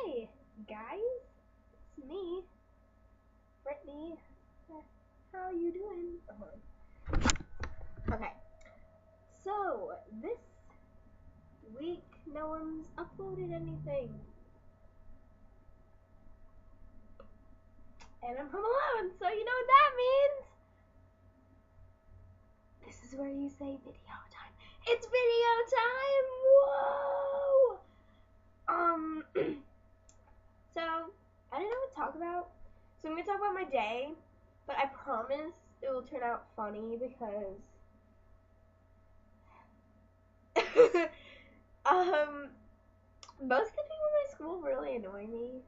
Hi, guys. It's me, Brittany. How you doing? Okay. So, this week, no one's uploaded anything. And I'm home alone, so you know what that means. This is where you say video time. It's video time! Whoa! So, I don't know what to talk about. So I'm going to talk about my day, but I promise it will turn out funny because most of the people in my school really annoy me.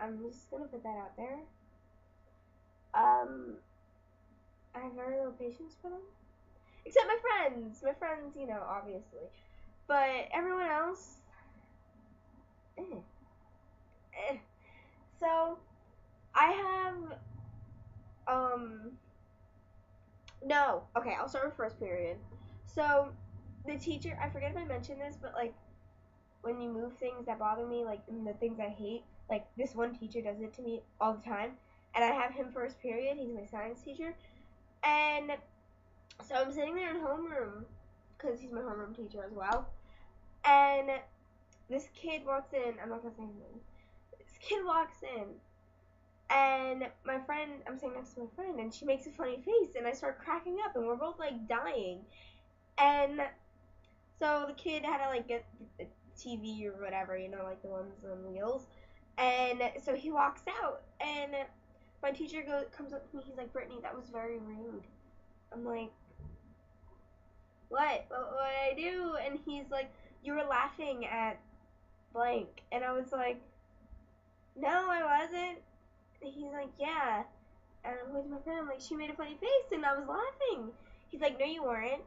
I'm just gonna put that out there. I have very little patience for them. Except my friends. My friends, obviously. But everyone else, eh. So, I have, no. Okay, I'll start with first period. So, the teacher, I forget if I mentioned this, but like, when you move things that bother me, like the things I hate, like this one teacher does it to me all the time, and I have him first period. He's my science teacher, and so I'm sitting there in homeroom because he's my homeroom teacher as well, and this kid walks in. I'm not gonna say his name. This kid walks in, and my friend, I'm sitting next to my friend, and she makes a funny face, and I start cracking up, and we're both like dying, and so the kid had to like get the TV or whatever, like the ones on wheels. And so he walks out, and my teacher comes up to me. He's like, "Brittany, that was very rude." I'm like, "What? What did I do?" And he's like, "You were laughing at blank." And I was like, "No, I wasn't." And he's like, "Yeah." And I'm with my friend. I'm like, "She made a funny face, and I was laughing." He's like, "No, you weren't."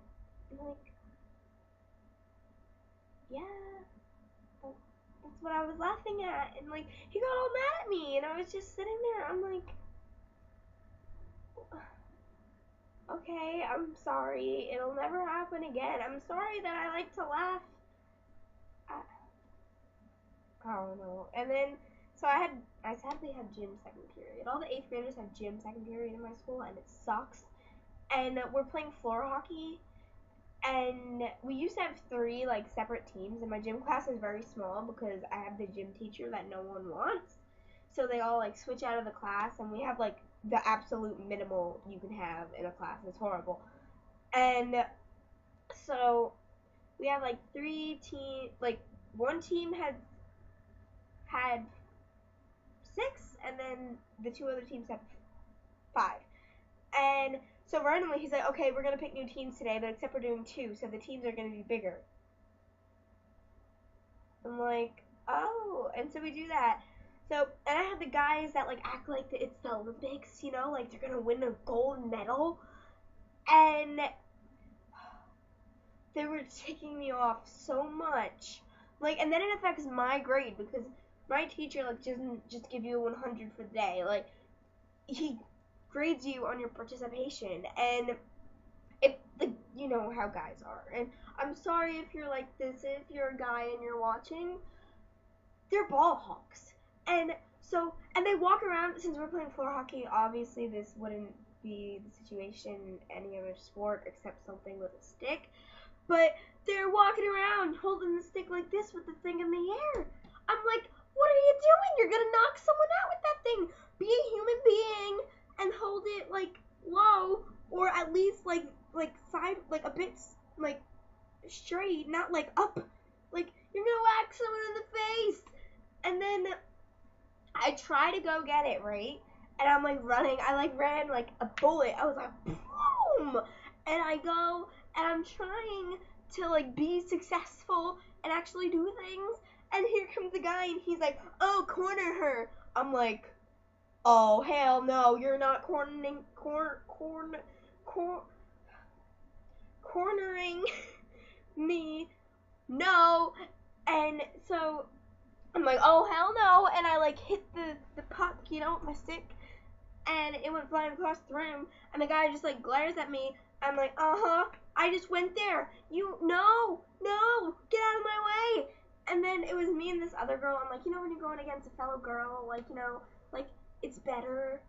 I'm like, "Yeah. That's what I was laughing at." And like he got all mad at me, and I was just sitting there. I'm like, okay, I'm sorry. It'll never happen again. I'm sorry that I like to laugh. I don't know. And then so I sadly had gym second period. All the 8th graders have gym second period in my school, and it sucks. And we're playing floor hockey. And we used to have 3 like separate teams, and my gym class is very small because I have the gym teacher that no one wants. So they all like switch out of the class, and we have like the absolute minimal you can have in a class. It's horrible. And so we have like 3 teams. Like one team had 6, and then the 2 other teams had 5. And so randomly he's like, "Okay, we're gonna pick new teams today, but except we're doing 2, so the teams are gonna be bigger." I'm like, "Oh," and so we do that. So, and I have the guys that like act like it's the Olympics, like they're gonna win a gold medal, and they were ticking me off so much. Like, and then it affects my grade because my teacher like doesn't just give you a 100 for the day. Like, he grades you on your participation, and if you know how guys are. And I'm sorry if you're like this. If you're a guy and you're watching, they're ball hawks. And so, and they walk around, since we're playing floor hockey, obviously this wouldn't be the situation in any other sport except something with a stick. But they're walking around holding the stick like this with the thing in the air. I'm like, what are you doing? You're gonna knock someone out with that thing. Be a human being and hold it like low, or at least like side, like a bit like straight, not like up. Like you're gonna whack someone in the face. And then I try to go get it, right? And I'm like running. I like ran like a bullet. I was like, boom! And I go, and I'm trying to like be successful and actually do things. And here comes the guy, and he's like, "Oh, corner her." I'm like, "Oh, hell no! You're not cornering me, no." And so I'm like, "Oh, hell no." And I like hit the puck, with my stick, and it went flying across the room, and the guy just like glares at me. I'm like, "Uh-huh, I just went there. No, get out of my way." And then it was me and this other girl. I'm like, you know, when you're going against a fellow girl, like, you know, like, it's better.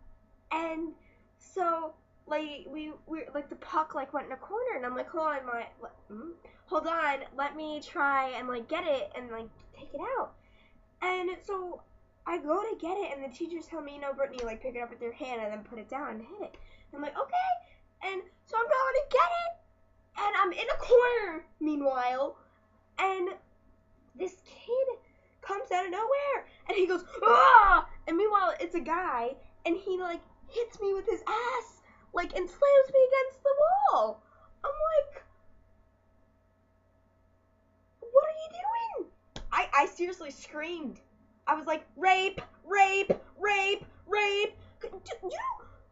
And so, like, we like, the puck, like, went in a corner, and I'm like, hold on, let me try and, like, get it and, like, take it out. And so I go to get it, and the teachers tell me, you know, Brittany, like, pick it up with your hand and then put it down and hit it. And I'm like, okay. And so I'm going to get it, and I'm in a corner, meanwhile, and this kid comes out of nowhere, and he goes, ah! And meanwhile, it's a guy, and he, like, hits me with his ass, like, and slams me against the wall. I'm like, what are you doing? I seriously screamed. I was like, rape, rape, rape, rape. You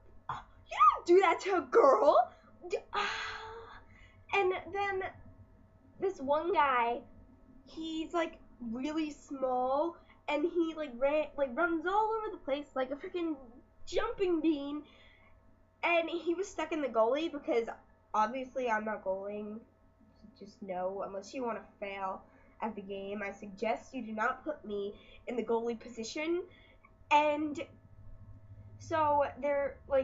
don't do that to a girl. And then this one guy, he's like really small, and he like runs all over the place like a freaking jumping bean. And he was stuck in the goalie because obviously I'm not goaling. Just no, unless you want to fail at the game, I suggest you do not put me in the goalie position. And so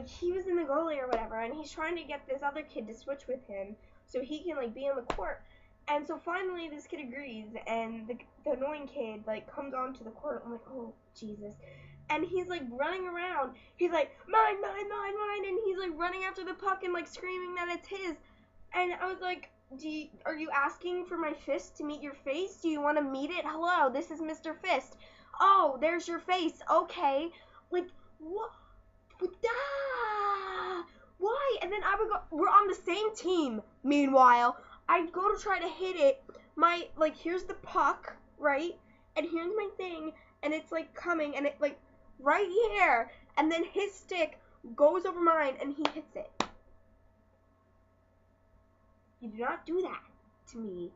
he was in the goalie or whatever, and he's trying to get this other kid to switch with him so he can like be on the court. And so finally this kid agrees, and the annoying kid like comes onto the court. I'm like, oh Jesus. And he's like running around. He's like, mine, mine, mine, mine, and he's like running after the puck and like screaming that it's his. And I was like, are you asking for my fist to meet your face? Do you want to meet it? Hello, this is Mr. Fist. Oh, there's your face. Okay. Like, what? Why? And then I would go, we're on the same team, meanwhile. I'd go to try to hit it. Here's the puck, right? And here's my thing, and it's, like, coming, and it, like, right here. And then his stick goes over mine, and he hits it. You do not do that to me.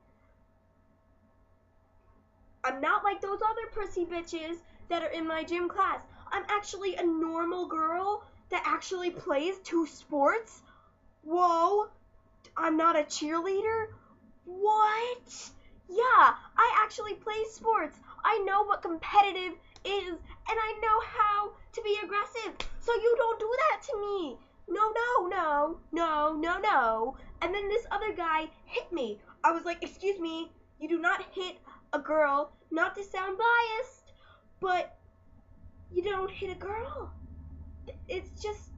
I'm not like those other pussy bitches that are in my gym class. I'm actually a normal girl that actually plays 2 sports. Whoa. I'm not a cheerleader? What? Yeah, I actually play sports. I know what competitive is, and I know how to be aggressive. So you don't do that to me. No, no, no, no, no, no. And then this other guy hit me. I was like, excuse me, you do not hit a girl, not to sound biased, but you don't hit a girl. It's just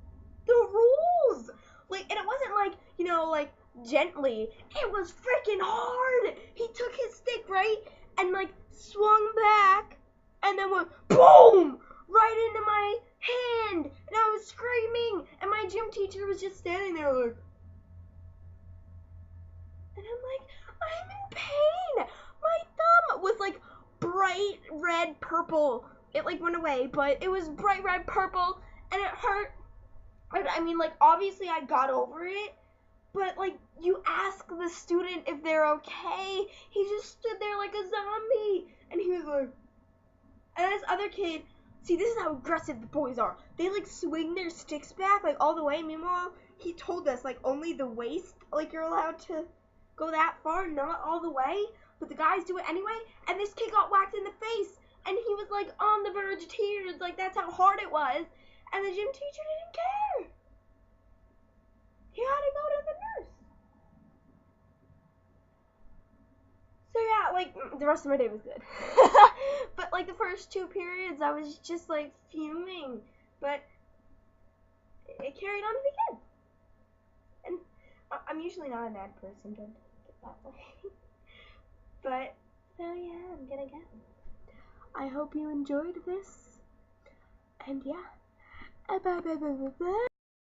the rules. Like, and it wasn't like, you know, like, gently. It was freaking hard. He took his stick, right, and like swung back, and then went boom right into my hand, and I was screaming, and my gym teacher was just standing there like, and I'm like, I'm in pain. My thumb was like bright red purple. It like went away, but it was bright red purple, and it hurt. I mean, like, obviously I got over it, but like, you ask the student if they're okay. He just stood there like a zombie, and he was like, and this other kid, see, this is how aggressive the boys are. They like swing their sticks back like all the way. Meanwhile, he told us like only the waist, like you're allowed to go that far, not all the way. But the guys do it anyway, and this kid got whacked in the face, and he was like on the verge of tears. Like, that's how hard it was, and the gym teacher didn't care. He had to go to the nurse. So yeah, like, the rest of my day was good. But like the first 2 periods, I was just like fuming. But it carried on to the end. And I'm usually not a mad person, don't take it that way. But, so yeah, I'm gonna go. I hope you enjoyed this. And yeah, bye bye bye bye bye bye.